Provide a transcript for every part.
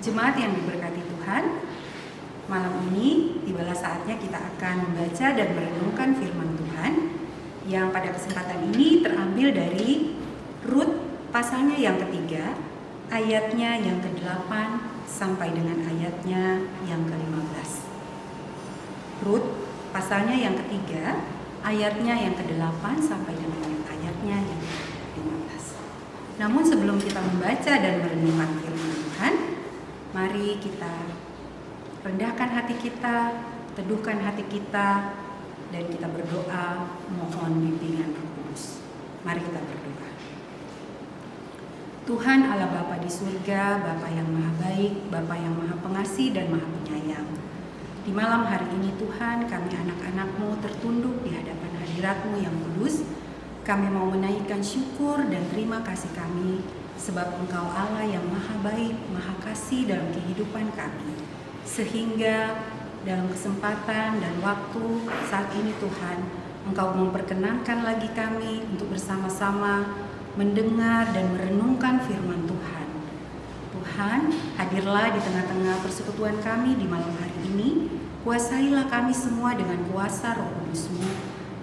Jemaat yang diberkati Tuhan, malam ini tibalah saatnya kita akan membaca dan merenungkan firman Tuhan yang pada kesempatan ini terambil dari Rut pasalnya yang ketiga, ayatnya yang ke-8 sampai dengan ayatnya yang ke-15. Rut pasalnya yang ketiga, ayatnya yang ke-8 sampai dengan ayatnya yang ke-15. Namun sebelum kita membaca dan merenungkan firman Tuhan, mari kita rendahkan hati kita, teduhkan hati kita, dan kita berdoa mohon bimbingan Roh Kudus. Mari kita berdoa. Tuhan Allah Bapa di surga, Bapa yang maha baik, Bapa yang maha pengasih dan maha penyayang. Di malam hari ini Tuhan, kami anak-anak-Mu tertunduk di hadapan hadirat-Mu yang kudus. Kami mau menaikkan syukur dan terima kasih kami, sebab Engkau Allah yang maha baik, maha kasih dalam kehidupan kami. Sehingga dalam kesempatan dan waktu saat ini Tuhan, Engkau memperkenankan lagi kami untuk bersama-sama mendengar dan merenungkan firman Tuhan. Tuhan, hadirlah di tengah-tengah persekutuan kami di malam hari ini. Kuasailah kami semua dengan kuasa Roh Kudus-Mu,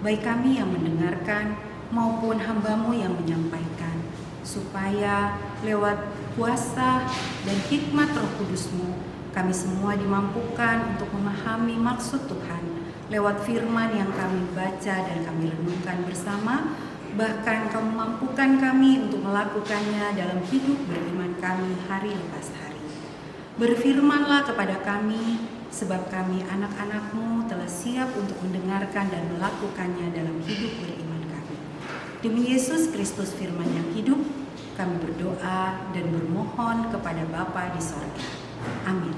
baik kami yang mendengarkan maupun hamba-Mu yang menyampaikan, supaya lewat kuasa dan hikmat Roh Kudus-Mu, kami semua dimampukan untuk memahami maksud Tuhan lewat firman yang kami baca dan kami renungkan bersama. Bahkan Kau memampukan kami untuk melakukannya dalam hidup beriman kami hari lepas hari. Berfirmanlah kepada kami, sebab kami anak-anak-Mu telah siap untuk mendengarkan dan melakukannya dalam hidup beriman kami. Demi Yesus Kristus firman yang hidup, kami berdoa dan bermohon kepada Bapa di sorga. Amin.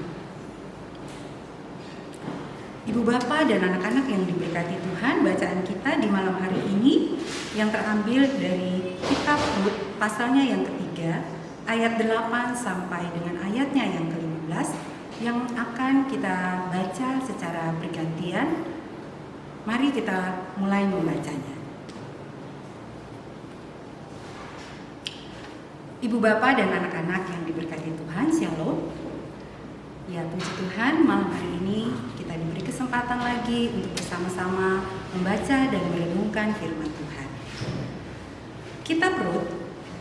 Ibu Bapa dan anak-anak yang diberkati Tuhan, bacaan kita di malam hari ini yang terambil dari kitab Rut pasalnya yang ketiga, ayat 8 sampai dengan ayatnya yang ke-15 yang akan kita baca secara bergantian. Mari kita mulai membacanya. Ibu Bapa dan anak-anak yang diberkati Tuhan, Shalom. Ya, puji Tuhan, malam hari ini kita diberi kesempatan lagi untuk bersama-sama membaca dan merenungkan firman Tuhan. Kitab Rut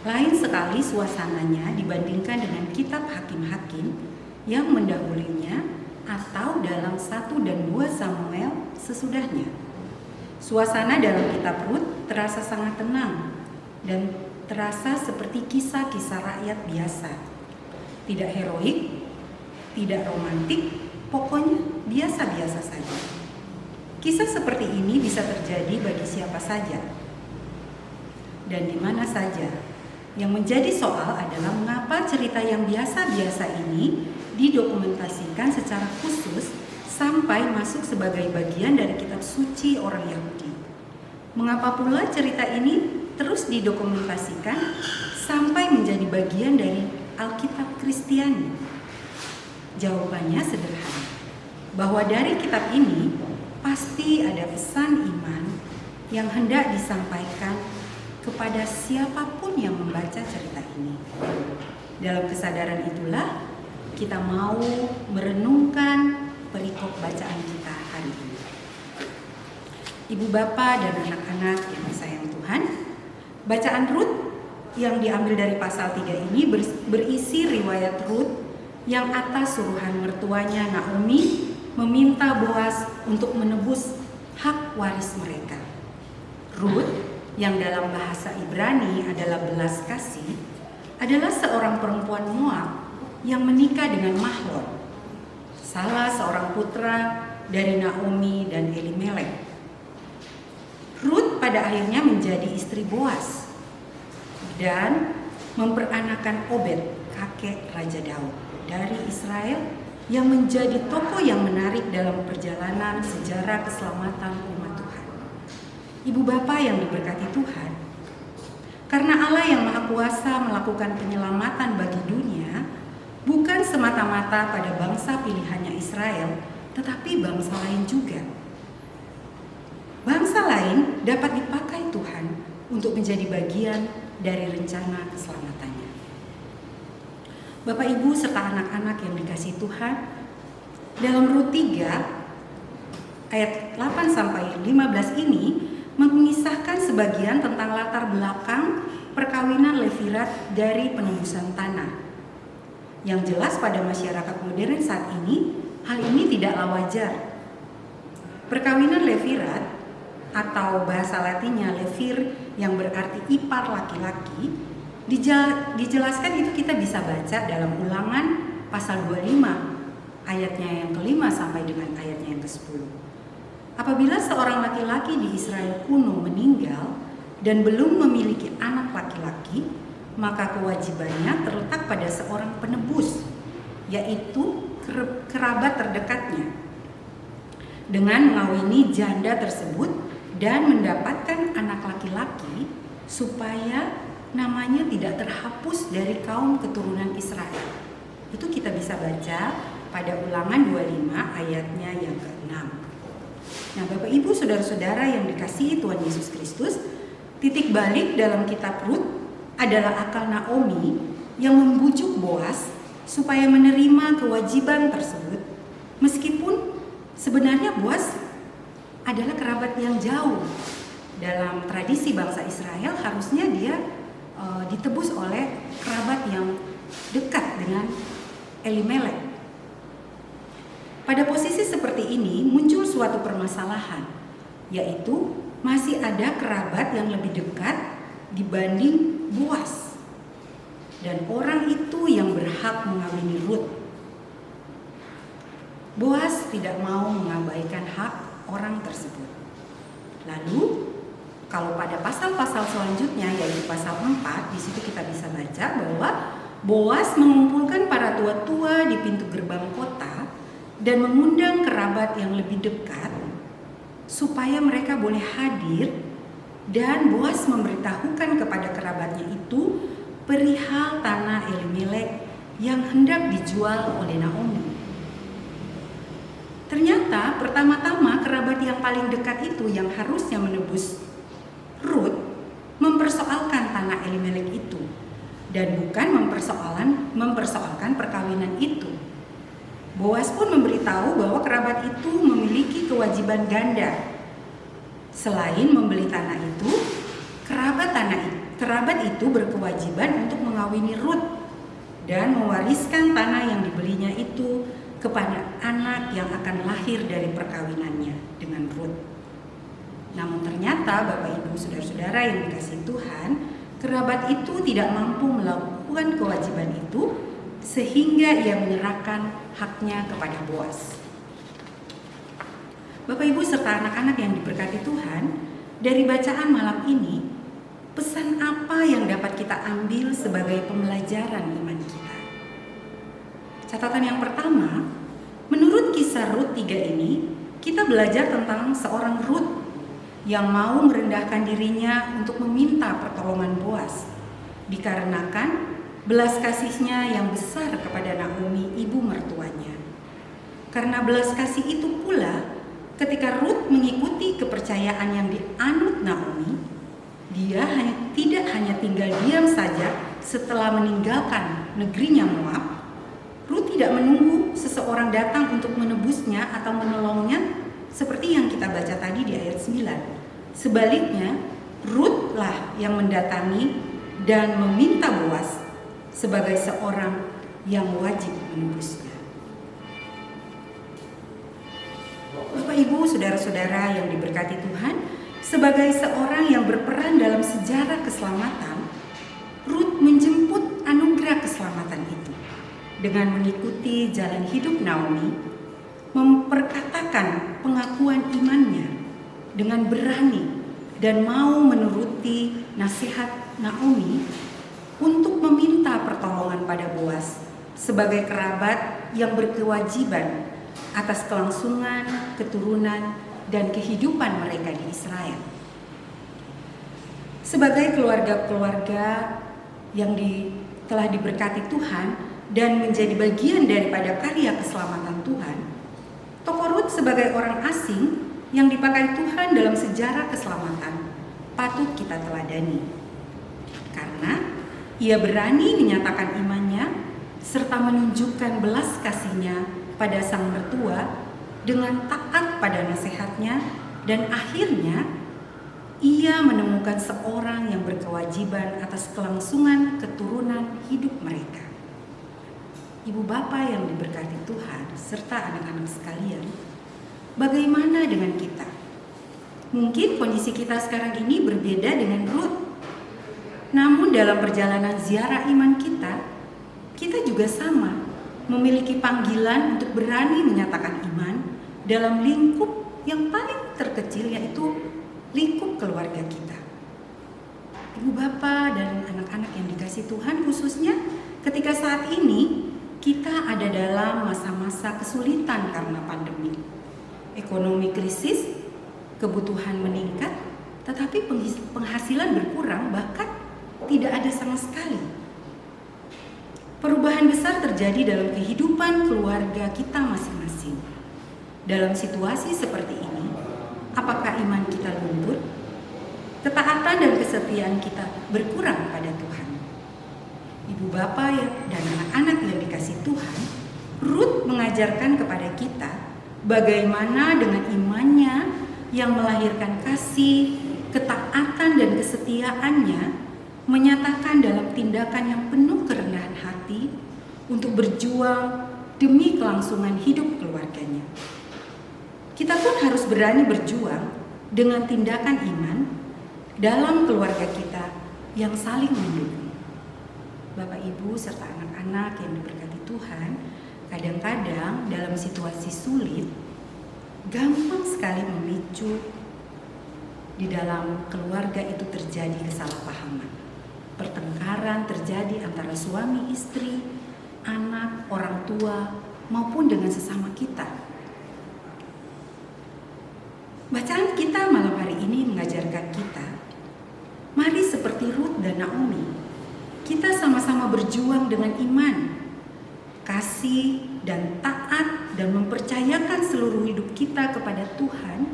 lain sekali suasananya dibandingkan dengan kitab Hakim-Hakim yang mendahulinya atau dalam 1 dan 2 Samuel sesudahnya. Suasana dalam kitab Rut terasa sangat tenang dan terasa seperti kisah-kisah rakyat biasa. Tidak heroik, tidak romantik, pokoknya biasa-biasa saja. Kisah seperti ini bisa terjadi bagi siapa saja dan di mana saja. Yang menjadi soal adalah mengapa cerita yang biasa-biasa ini didokumentasikan secara khusus sampai masuk sebagai bagian dari kitab suci orang Yahudi. Mengapa pula cerita ini terus didokumentasikan sampai menjadi bagian dari Alkitab Kristiani? Jawabannya sederhana, bahwa dari kitab ini pasti ada pesan iman yang hendak disampaikan kepada siapapun yang membaca cerita ini. Dalam kesadaran itulah kita mau merenungkan perikop bacaan kita hari ini. Ibu Bapa dan anak-anak yang disayang Tuhan, bacaan Rut yang diambil dari pasal 3 ini berisi riwayat Rut yang atas suruhan mertuanya Naomi meminta Boas untuk menebus hak waris mereka. Rut yang dalam bahasa Ibrani adalah belas kasih, adalah seorang perempuan Moab yang menikah dengan Mahlon, salah seorang putra dari Naomi dan Elimelek. Rut pada akhirnya menjadi istri Boas dan memperanakan Obed, kakek Raja Daud dari Israel, yang menjadi tokoh yang menarik dalam perjalanan sejarah keselamatan umat Tuhan. Ibu Bapa yang diberkati Tuhan, karena Allah yang Maha Kuasa melakukan penyelamatan bagi dunia, bukan semata-mata pada bangsa pilihannya Israel, tetapi bangsa lain juga. Bangsa lain dapat dipakai Tuhan untuk menjadi bagian dari rencana keselamatannya. Bapak Ibu serta anak-anak yang dikasihi Tuhan, dalam Rut 3 ayat 8 sampai 15 ini mengisahkan sebagian tentang latar belakang perkawinan levirat dari penembusan tanah. Yang jelas pada masyarakat modern saat ini, hal ini tidaklah wajar. Perkawinan levirat atau bahasa Latinnya levir yang berarti ipar laki-laki, dijelaskan itu kita bisa baca dalam Ulangan pasal 25 ayatnya yang ke-5 sampai dengan ayatnya yang ke-10. Apabila seorang laki-laki di Israel kuno meninggal dan belum memiliki anak laki-laki, maka kewajibannya terletak pada seorang penebus, yaitu kerabat terdekatnya, dengan mengawini janda tersebut dan mendapatkan anak laki-laki supaya namanya tidak terhapus dari kaum keturunan Israel. Itu kita bisa baca pada Ulangan 25 ayatnya yang ke-6. Nah, Bapak Ibu saudara-saudara yang dikasihi Tuhan Yesus Kristus, titik balik dalam kitab Rut adalah akal Naomi yang membujuk Boas supaya menerima kewajiban tersebut, meskipun sebenarnya Boas adalah kerabat yang jauh. Dalam tradisi bangsa Israel harusnya dia ditebus oleh kerabat yang dekat dengan Elimelek. Pada posisi seperti ini muncul suatu permasalahan, yaitu masih ada kerabat yang lebih dekat dibanding Boas, dan orang itu yang berhak mengawini Rut. Boas tidak mau mengabaikan hak orang tersebut. Lalu kalau pada pasal-pasal selanjutnya, yaitu pasal 4, di situ kita bisa baca bahwa Boas mengumpulkan para tua-tua di pintu gerbang kota dan mengundang kerabat yang lebih dekat supaya mereka boleh hadir, dan Boas memberitahukan kepada kerabatnya itu perihal tanah Elimelek yang hendak dijual oleh Naomi. Ternyata pertama-tama kerabat yang paling dekat itu yang harusnya menebus Rut mempersoalkan tanah Elimelek itu dan bukan mempersoalkan perkawinan itu. Boas pun memberitahu bahwa kerabat itu memiliki kewajiban ganda. Selain membeli tanah itu, kerabat itu berkewajiban untuk mengawini Rut dan mewariskan tanah yang dibelinya itu kepada anak yang akan lahir dari perkawinannya dengan Rut. Namun ternyata Bapak Ibu saudara-saudara yang dikasihi Tuhan, kerabat itu tidak mampu melakukan kewajiban itu sehingga ia menyerahkan haknya kepada Boas. Bapak Ibu serta anak-anak yang diberkati Tuhan, dari bacaan malam ini, pesan apa yang dapat kita ambil sebagai pembelajaran iman kita? Catatan yang pertama, menurut kisah Rut 3 ini, kita belajar tentang seorang Rut yang mau merendahkan dirinya untuk meminta pertolongan Boas, dikarenakan belas kasihnya yang besar kepada Naomi, ibu mertuanya. Karena belas kasih itu pula, ketika Rut mengikuti kepercayaan yang dianut Naomi, dia tidak hanya tinggal diam saja setelah meninggalkan negerinya Moab. Rut tidak menunggu seseorang datang untuk menebusnya atau menolongnya seperti yang kita baca tadi di ayat 9. Sebaliknya, Rutlah yang mendatangi dan meminta Boas sebagai seorang yang wajib menebusnya. Bapak Ibu saudara-saudara yang diberkati Tuhan, sebagai seorang yang berperan dalam sejarah keselamatan, Rut menjemput anugerah keselamatan itu dengan mengikuti jalan hidup Naomi, memperkatakan pengakuan imannya dengan berani dan mau menuruti nasihat Naomi untuk meminta pertolongan pada Boas sebagai kerabat yang berkewajiban atas kelangsungan, keturunan, dan kehidupan mereka di Israel. Sebagai keluarga-keluarga yang telah diberkati Tuhan dan menjadi bagian daripada karya keselamatan Tuhan, tokoh Rut sebagai orang asing yang dipakai Tuhan dalam sejarah keselamatan patut kita teladani. Karena ia berani menyatakan imannya serta menunjukkan belas kasihnya pada sang mertua dengan taat pada nasihatnya, dan akhirnya ia menemukan seorang yang berkewajiban atas kelangsungan keturunan hidup mereka. Ibu bapa yang diberkati Tuhan serta anak-anak sekalian, bagaimana dengan kita? Mungkin kondisi kita sekarang ini berbeda dengan Ruth. Namun dalam perjalanan ziarah iman kita juga sama, memiliki panggilan untuk berani menyatakan iman dalam lingkup yang paling terkecil, yaitu lingkup keluarga kita. Ibu bapa dan anak-anak yang dikasihi Tuhan, khususnya ketika saat ini kita ada dalam masa-masa kesulitan karena pandemi. Ekonomi krisis, kebutuhan meningkat, tetapi penghasilan berkurang, bahkan tidak ada sama sekali. Perubahan besar terjadi dalam kehidupan keluarga kita masing-masing. Dalam situasi seperti ini, apakah iman kita luntur? Ketaatan dan kesetiaan kita berkurang pada Tuhan? Ibu bapa dan anak-anak yang dikasihi Tuhan, Ruth mengajarkan kepada kita bagaimana dengan imannya yang melahirkan kasih, ketaatan dan kesetiaannya, menyatakan dalam tindakan yang penuh kerendahan hati untuk berjuang demi kelangsungan hidup keluarganya. Kita pun harus berani berjuang dengan tindakan iman dalam keluarga kita yang saling mendukung. Bapak, Ibu, serta anak-anak yang diberkati Tuhan, kadang-kadang dalam situasi sulit, gampang sekali memicu di dalam keluarga itu terjadi kesalahpahaman. Pertengkaran terjadi antara suami istri, anak, orang tua, maupun dengan sesama kita. Bacaan kita malam hari ini mengajarkan kita, mari seperti Ruth dan Naomi, kita sama-sama berjuang dengan iman, kasih dan taat, dan mempercayakan seluruh hidup kita kepada Tuhan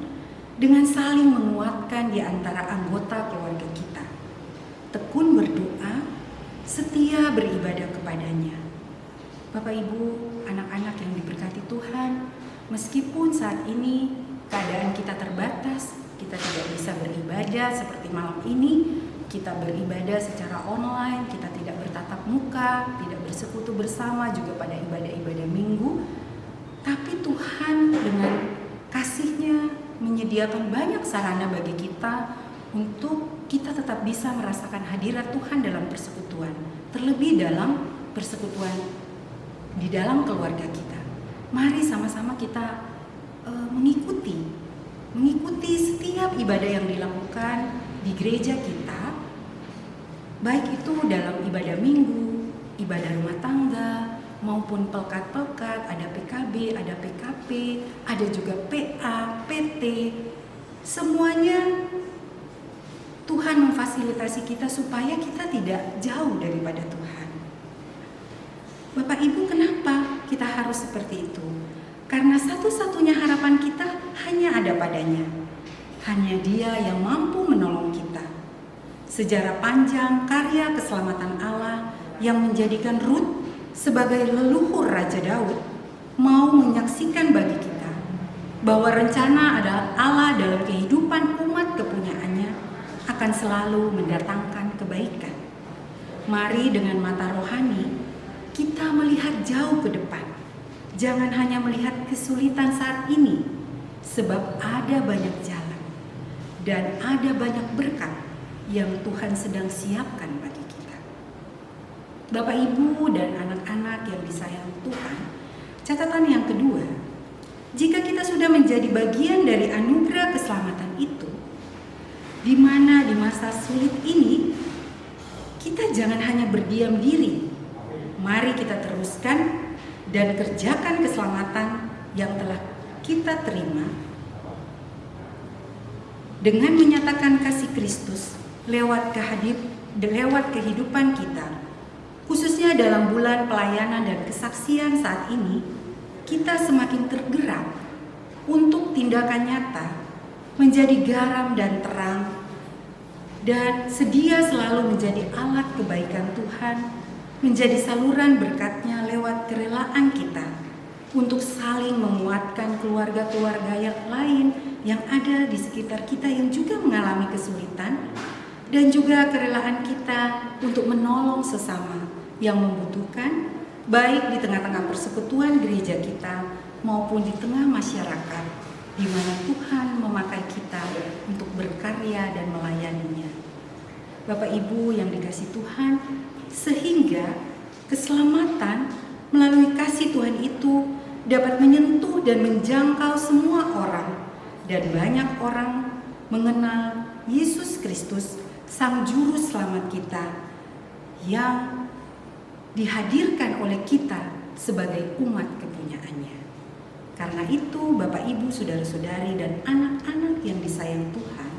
dengan saling menguatkan di antara anggota keluarga kita. Tekun berdoa, setia beribadah kepadanya. Bapak, Ibu, anak-anak yang diberkati Tuhan, meskipun saat ini keadaan kita terbatas, kita tidak bisa beribadah seperti malam ini, kita beribadah secara online, kita tidak bertatap muka, tidak bersekutu bersama juga pada ibadah-ibadah minggu, tapi Tuhan dengan kasih-Nya menyediakan banyak sarana bagi kita untuk kita tetap bisa merasakan hadirat Tuhan dalam persekutuan, terlebih dalam persekutuan di dalam keluarga kita. Mari sama-sama kita mengikuti setiap ibadah yang dilakukan di gereja kita, baik itu dalam ibadah minggu, ibadah rumah tangga, maupun pelkat-pelkat, ada PKB, ada PKP, ada juga PA, PT, semuanya Tuhan memfasilitasi kita supaya kita tidak jauh daripada Tuhan. Bapak, Ibu, kenapa kita harus seperti itu? Karena satu-satunya harapan kita hanya ada padanya. Hanya Dia yang mampu menolong kita. Sejarah panjang karya keselamatan Allah yang menjadikan Ruth sebagai leluhur Raja Daud mau menyaksikan bagi kita bahwa rencana adalah Allah dalam kehidupan umat kepunyaannya akan selalu mendatangkan kebaikan. Mari dengan mata rohani kita melihat jauh ke depan. Jangan hanya melihat kesulitan saat ini, sebab ada banyak jalan dan ada banyak berkat yang Tuhan sedang siapkan bagi kita. Bapak, Ibu, dan anak-anak yang disayang Tuhan, catatan yang kedua, jika kita sudah menjadi bagian dari anugerah keselamatan itu, di mana di masa sulit ini kita jangan hanya berdiam diri. Mari kita teruskan dan kerjakan keselamatan yang telah kita terima dengan menyatakan kasih Kristus lewat kehidupan kita. Khususnya dalam bulan pelayanan dan kesaksian saat ini, kita semakin tergerak untuk tindakan nyata menjadi garam dan terang dan sedia selalu menjadi alat kebaikan Tuhan, menjadi saluran berkat-Nya lewat kerelaan kita untuk saling menguatkan keluarga-keluarga yang lain yang ada di sekitar kita yang juga mengalami kesulitan, dan juga kerelaan kita untuk menolong sesama yang membutuhkan, baik di tengah-tengah persekutuan gereja kita maupun di tengah masyarakat di mana Tuhan memakai kita untuk berkarya dan melayaninya. Bapak Ibu yang dikasihi Tuhan, sehingga keselamatan melalui kasih Tuhan itu dapat menyentuh dan menjangkau semua orang, dan banyak orang mengenal Yesus Kristus, Sang Juru Selamat kita, yang dihadirkan oleh kita sebagai umat kepunyaannya. Karena itu, Bapak Ibu, saudara-saudari, dan anak-anak yang disayang Tuhan,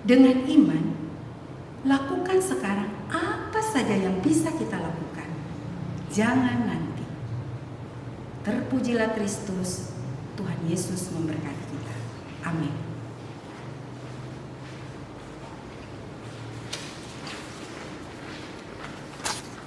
dengan iman, lakukan sekarang apa saja yang bisa kita lakukan. Jangan nanti. Terpujilah Kristus, Tuhan Yesus memberkati kita. Amin.